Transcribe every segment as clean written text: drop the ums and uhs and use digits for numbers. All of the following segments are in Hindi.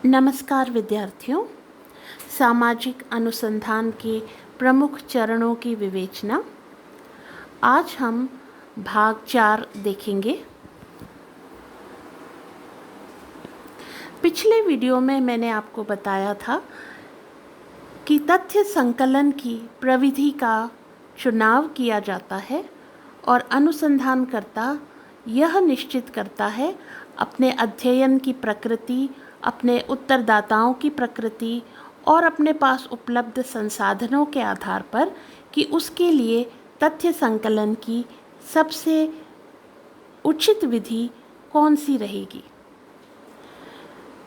नमस्कार विद्यार्थियों। सामाजिक अनुसंधान के प्रमुख चरणों की विवेचना। आज हम भाग 4 देखेंगे। पिछले वीडियो में मैंने आपको बताया था कि तथ्य संकलन की प्रविधि का चुनाव किया जाता है और अनुसंधानकर्ता यह निश्चित करता है अपने अध्ययन की प्रकृति, अपने उत्तरदाताओं की प्रकृति और अपने पास उपलब्ध संसाधनों के आधार पर कि उसके लिए तथ्य संकलन की सबसे उचित विधि कौन सी रहेगी।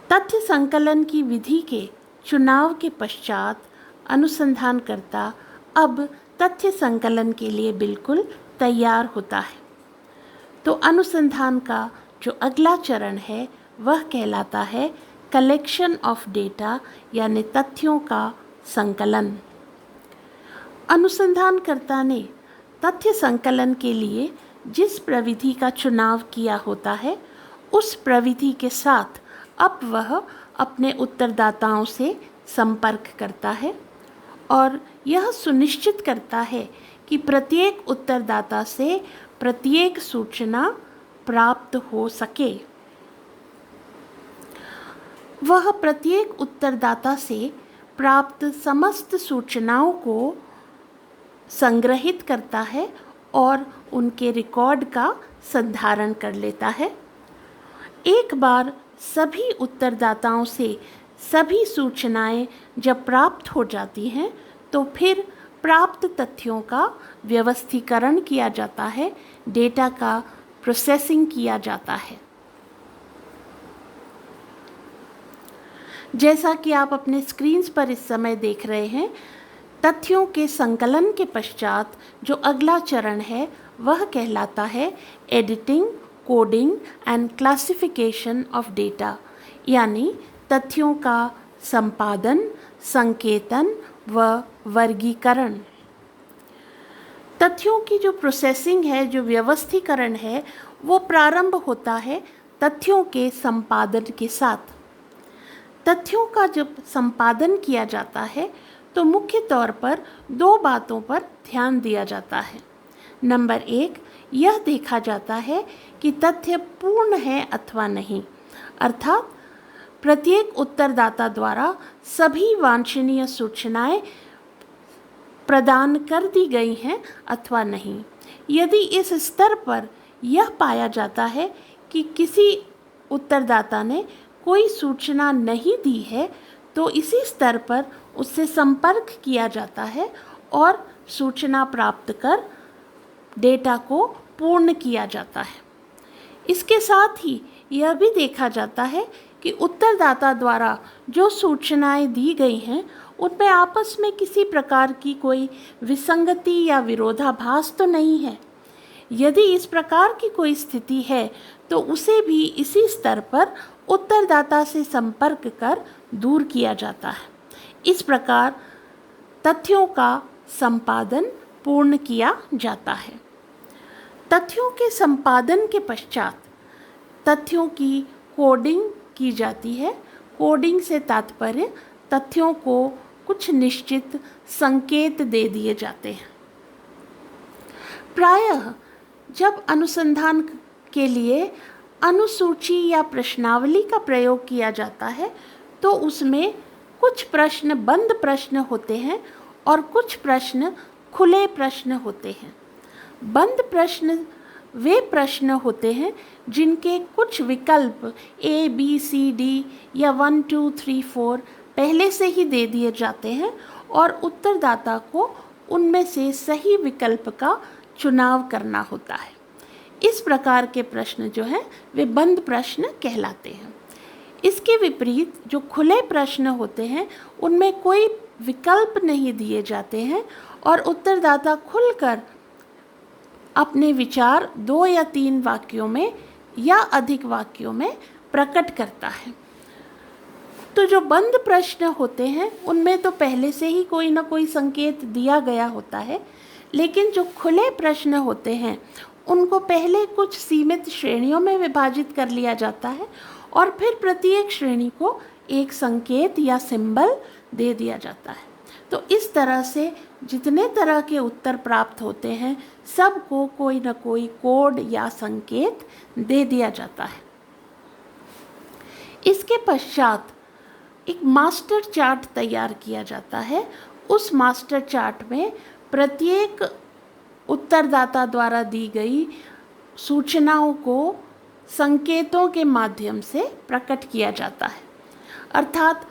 तथ्य संकलन की विधि के चुनाव के पश्चात अनुसंधानकर्ता अब तथ्य संकलन के लिए बिल्कुल तैयार होता है। तो अनुसंधान का जो अगला चरण है वह कहलाता है कलेक्शन ऑफ डेटा, यानी तथ्यों का संकलन। अनुसंधानकर्ता ने तथ्य संकलन के लिए जिस प्रविधि का चुनाव किया होता है उस प्रविधि के साथ अब वह अपने उत्तरदाताओं से संपर्क करता है और यह सुनिश्चित करता है कि प्रत्येक उत्तरदाता से प्रत्येक सूचना प्राप्त हो सके। वह प्रत्येक उत्तरदाता से प्राप्त समस्त सूचनाओं को संग्रहित करता है और उनके रिकॉर्ड का संधारण कर लेता है। एक बार सभी उत्तरदाताओं से सभी सूचनाएं जब प्राप्त हो जाती हैं तो फिर प्राप्त तथ्यों का व्यवस्थीकरण किया जाता है, डेटा का प्रोसेसिंग किया जाता है। जैसा कि आप अपने स्क्रीन्स पर इस समय देख रहे हैं, तथ्यों के संकलन के पश्चात जो अगला चरण है वह कहलाता है editing, coding and classification of data, यानी तथ्यों का संपादन, संकेतन व वर्गीकरण। तथ्यों की जो प्रोसेसिंग है, जो व्यवस्थीकरण है, वो प्रारंभ होता है तथ्यों के संपादन के साथ। तथ्यों का जब संपादन किया जाता है तो मुख्य तौर पर दो बातों पर ध्यान दिया जाता है। नंबर 1, यह देखा जाता है कि तथ्य पूर्ण है अथवा नहीं, अर्थात प्रत्येक उत्तरदाता द्वारा सभी वांछनीय सूचनाएं प्रदान कर दी गई हैं अथवा नहीं। यदि इस स्तर पर यह पाया जाता है कि किसी उत्तरदाता ने कोई सूचना नहीं दी है तो इसी स्तर पर उससे संपर्क किया जाता है और सूचना प्राप्त कर डेटा को पूर्ण किया जाता है। इसके साथ ही यह भी देखा जाता है कि उत्तरदाता द्वारा जो सूचनाएं दी गई हैं उनमें आपस में किसी प्रकार की कोई विसंगति या विरोधाभास तो नहीं है। यदि इस प्रकार की कोई स्थिति है तो उसे भी इसी स्तर पर उत्तरदाता से संपर्क कर दूर किया जाता है। इस प्रकार तथ्यों का संपादन पूर्ण किया जाता है। तथ्यों के संपादन के पश्चात तथ्यों की कोडिंग की जाती है। कोडिंग से तात्पर्य तथ्यों को कुछ निश्चित संकेत दे दिए जाते हैं। प्रायः जब अनुसंधान के लिए अनुसूची या प्रश्नावली का प्रयोग किया जाता है तो उसमें कुछ प्रश्न बंद प्रश्न होते हैं और कुछ प्रश्न खुले प्रश्न होते हैं। बंद प्रश्न वे प्रश्न होते हैं जिनके कुछ विकल्प A, B, C, D या 1, 2, 3, 4 पहले से ही दे दिए जाते हैं और उत्तरदाता को उनमें से सही विकल्प का चुनाव करना होता है। इस प्रकार के प्रश्न जो हैं वे बंद प्रश्न कहलाते हैं। इसके विपरीत जो खुले प्रश्न होते हैं उनमें कोई विकल्प नहीं दिए जाते हैं और उत्तरदाता खुलकर अपने विचार 2 या 3 वाक्यों में या अधिक वाक्यों में प्रकट करता है। तो जो बंद प्रश्न होते हैं उनमें तो पहले से ही कोई ना कोई संकेत दिया गया होता है, लेकिन जो खुले प्रश्न होते हैं उनको पहले कुछ सीमित श्रेणियों में विभाजित कर लिया जाता है और फिर प्रत्येक श्रेणी को एक संकेत या सिंबल दे दिया जाता है। तो इस तरह से जितने तरह के उत्तर प्राप्त होते हैं सबको कोई न कोई कोड या संकेत दे दिया जाता है। इसके पश्चात एक मास्टर चार्ट तैयार किया जाता है। उस मास्टर चार्ट में प्रत्येक उत्तरदाता द्वारा दी गई सूचनाओं को संकेतों के माध्यम से प्रकट किया जाता है। अर्थात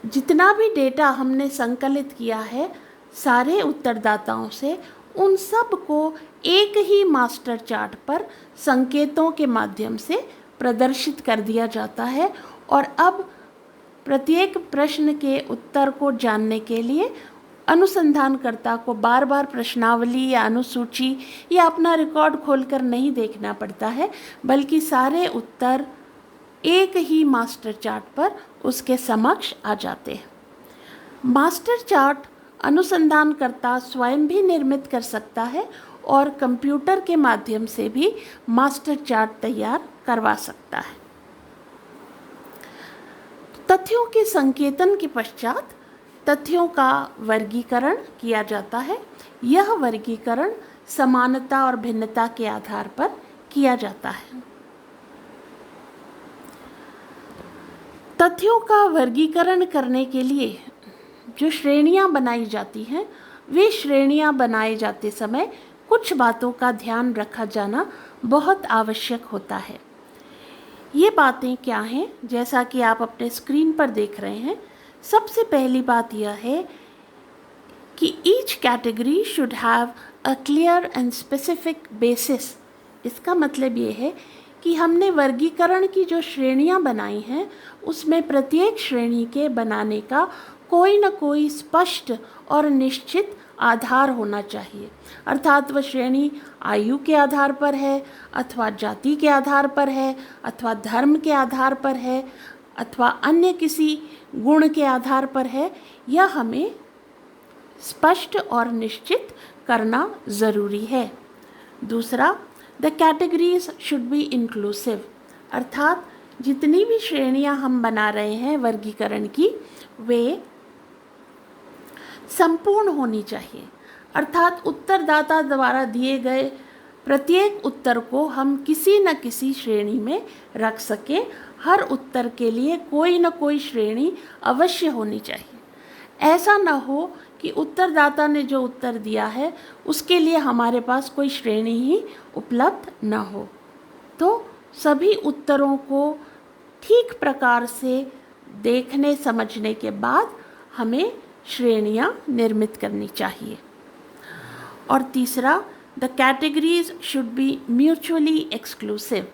जितना भी डेटा हमने संकलित किया है सारे उत्तरदाताओं से, उन सब को एक ही मास्टर चार्ट पर संकेतों के माध्यम से प्रदर्शित कर दिया जाता है। और अब प्रत्येक प्रश्न के उत्तर को जानने के लिए अनुसंधानकर्ता को बार बार प्रश्नावली या अनुसूची या अपना रिकॉर्ड खोलकर नहीं देखना पड़ता है, बल्कि सारे उत्तर एक ही मास्टर चार्ट पर उसके समक्ष आ जाते हैं। मास्टर चार्ट अनुसंधानकर्ता स्वयं भी निर्मित कर सकता है और कंप्यूटर के माध्यम से भी मास्टर चार्ट तैयार करवा सकता है। तथ्यों के संकेतन के पश्चात तथ्यों का वर्गीकरण किया जाता है। यह वर्गीकरण समानता और भिन्नता के आधार पर किया जाता है। तथ्यों का वर्गीकरण करने के लिए जो श्रेणियां बनाई जाती हैं, वे श्रेणियां बनाए जाते समय कुछ बातों का ध्यान रखा जाना बहुत आवश्यक होता है। ये बातें क्या हैं? जैसा कि आप अपने स्क्रीन पर देख रहे हैं, सबसे पहली बात यह है कि each category should have a clear and specific basis. इसका मतलब ये है कि हमने वर्गीकरण की जो श्रेणियां बनाई हैं उसमें प्रत्येक श्रेणी के बनाने का कोई न कोई स्पष्ट और निश्चित आधार होना चाहिए। अर्थात वह श्रेणी आयु के आधार पर है, अथवा जाति के आधार पर है, अथवा धर्म के आधार पर है, अथवा अन्य किसी गुण के आधार पर है। यह हमें स्पष्ट और निश्चित करना ज़रूरी है। दूसरा, the categories should be inclusive. अर्थात जितनी भी श्रेणियां हम बना रहे हैं वर्गीकरण की, वे संपूर्ण होनी चाहिए। अर्थात उत्तरदाता द्वारा दिए गए प्रत्येक उत्तर को हम किसी न किसी श्रेणी में रख सकें। हर उत्तर के लिए कोई न कोई श्रेणी अवश्य होनी चाहिए। ऐसा न हो कि उत्तरदाता ने जो उत्तर दिया है उसके लिए हमारे पास कोई श्रेणी ही उपलब्ध न हो। तो सभी उत्तरों को ठीक प्रकार से देखने समझने के बाद हमें श्रेणियां निर्मित करनी चाहिए। और तीसरा, the categories should be mutually exclusive.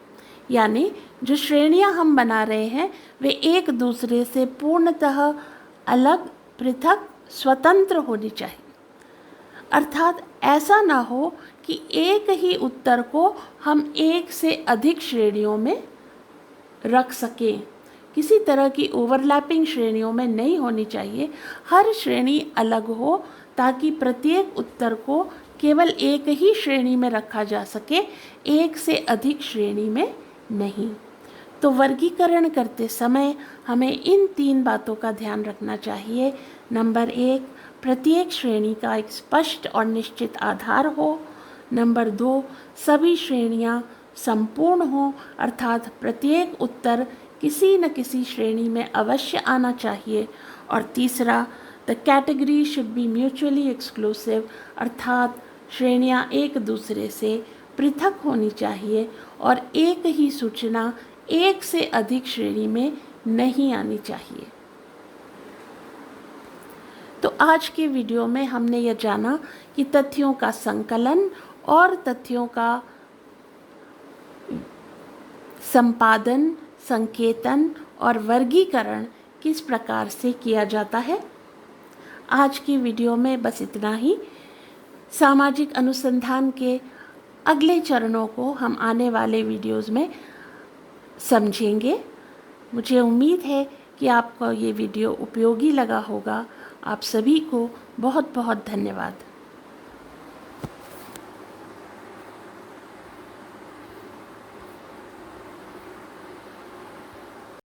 यानी जो श्रेणियां हम बना रहे हैं वे एक दूसरे से पूर्णतः अलग, पृथक, स्वतंत्र होनी चाहिए। अर्थात ऐसा ना हो कि एक ही उत्तर को हम एक से अधिक श्रेणियों में रख सकें। किसी तरह की ओवरलैपिंग श्रेणियों में नहीं होनी चाहिए। हर श्रेणी अलग हो ताकि प्रत्येक उत्तर को केवल एक ही श्रेणी में रखा जा सके, एक से अधिक श्रेणी में नहीं। तो वर्गीकरण करते समय हमें इन 3 बातों का ध्यान रखना चाहिए। नंबर 1, प्रत्येक श्रेणी का एक स्पष्ट और निश्चित आधार हो। नंबर 2, सभी श्रेणियां संपूर्ण हों, अर्थात प्रत्येक उत्तर किसी न किसी श्रेणी में अवश्य आना चाहिए। और तीसरा, the category should be mutually exclusive. अर्थात श्रेणियां एक दूसरे से पृथक होनी चाहिए और एक ही सूचना एक से अधिक श्रेणी में नहीं आनी चाहिए। तो आज के वीडियो में हमने यह जाना कि तथ्यों का संकलन और तथ्यों का संपादन, संकेतन और वर्गीकरण किस प्रकार से किया जाता है। आज की वीडियो में बस इतना ही। सामाजिक अनुसंधान के अगले चरणों को हम आने वाले वीडियोज़ में समझेंगे। मुझे उम्मीद है कि आपको ये वीडियो उपयोगी लगा होगा। आप सभी को बहुत बहुत धन्यवाद।